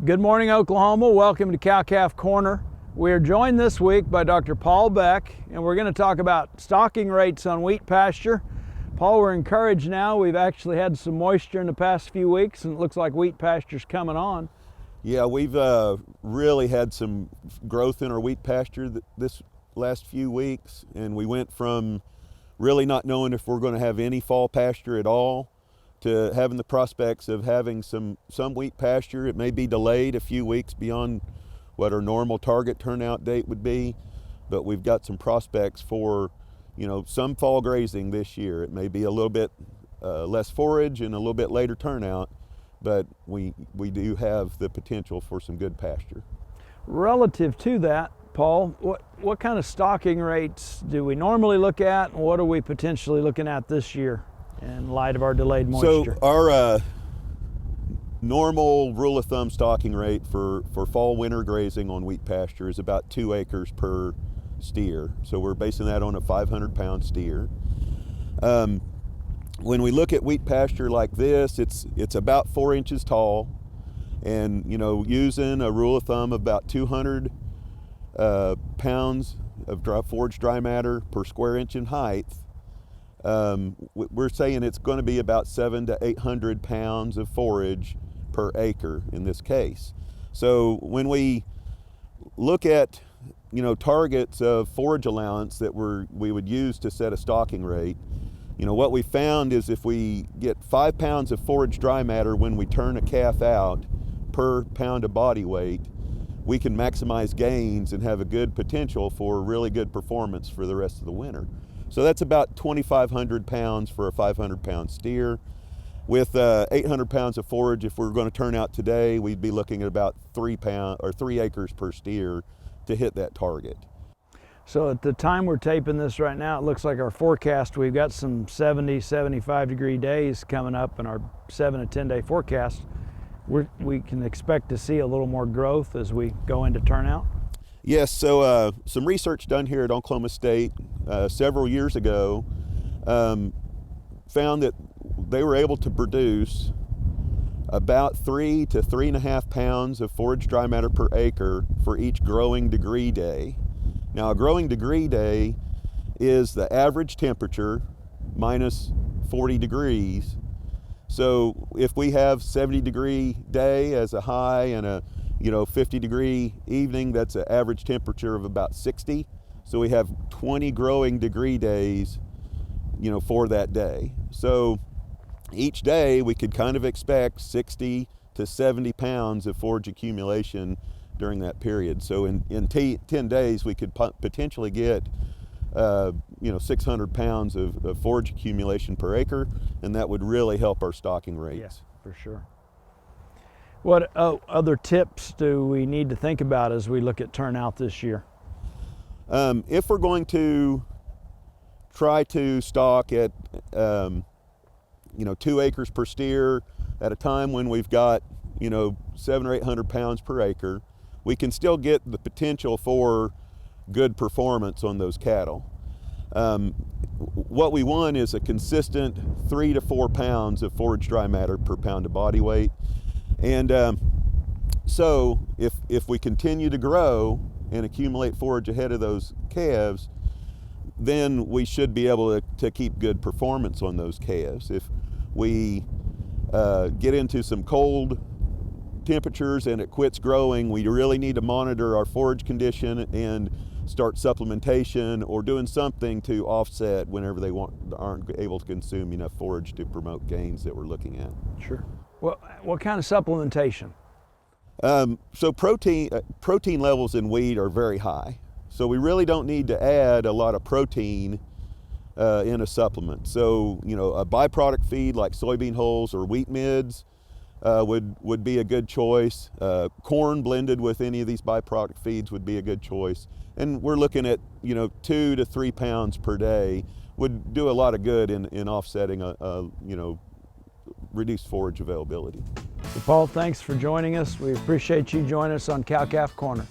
Good morning, Oklahoma. Welcome to Cow-Calf Corner. We are joined this week by Dr. Paul Beck, and we're going to talk about stocking rates on wheat pasture. Paul, we're encouraged now. We've actually had some moisture in the past few weeks, and it looks like wheat pasture's coming on. Yeah, we've really had some growth in our wheat pasture this last few weeks, and we went from really not knowing if we're going to have any fall pasture at all to having the prospects of having some wheat pasture. It may be delayed a few weeks beyond what our normal target turnout date would be, but we've got some prospects for, some fall grazing this year. It may be a little bit less forage and a little bit later turnout, but we do have the potential for some good pasture. Relative to that, Paul, what kind of stocking rates do we normally look at, and what are we potentially looking at this year in light of our delayed moisture? So our normal rule of thumb stocking rate for fall winter grazing on wheat pasture is about 2 acres per steer. So we're basing that on a 500-pound steer. When we look at wheat pasture like this, it's about 4 inches tall, and using a rule of thumb about 200 pounds of forage dry matter per square inch in height. We're saying it's going to be about 700 to 800 pounds of forage per acre in this case. So when we look at targets of forage allowance that we would use to set a stocking rate, what we found is if we get 5 pounds of forage dry matter when we turn a calf out per pound of body weight, we can maximize gains and have a good potential for really good performance for the rest of the winter. So that's about 2,500 pounds for a 500-pound steer. With 800 pounds of forage, if we're going to turn out today, we'd be looking at about 3 acres per steer to hit that target. So at the time we're taping this right now, it looks like our forecast, we've got some 70, 75 degree days coming up in our 7 to 10 day forecast. We can expect to see a little more growth as we go into turnout. Yes, so some research done here at Oklahoma State several years ago found that they were able to produce about 3 to 3.5 pounds of forage dry matter per acre for each growing degree day. Now, a growing degree day is the average temperature minus 40 degrees. So if we have 70 degree day as a high and a 50 degree evening, that's an average temperature of about 60. So we have 20 growing degree days, for that day. So each day we could kind of expect 60 to 70 pounds of forage accumulation during that period. So in 10 days we could potentially get 600 pounds of forage accumulation per acre, and that would really help our stocking rates. Yeah, for sure. What other tips do we need to think about as we look at turnout this year? If we're going to try to stock at 2 acres per steer at a time when we've got 700 or 800 pounds per acre, we can still get the potential for good performance on those cattle. What we want is a consistent 3 to 4 pounds of forage dry matter per pound of body weight. And so if we continue to grow and accumulate forage ahead of those calves, then we should be able to keep good performance on those calves. If we get into some cold temperatures and it quits growing, we really need to monitor our forage condition and start supplementation or doing something to offset whenever they aren't able to consume enough forage to promote gains that we're looking at. Sure. What kind of supplementation? So protein levels in wheat are very high. So we really don't need to add a lot of protein in a supplement. So, a byproduct feed like soybean hulls or wheat midds would be a good choice. Corn blended with any of these byproduct feeds would be a good choice. And we're looking at, 2 to 3 pounds per day would do a lot of good in offsetting reduced forage availability. So Paul, thanks for joining us. We appreciate you joining us on Cow-Calf Corner.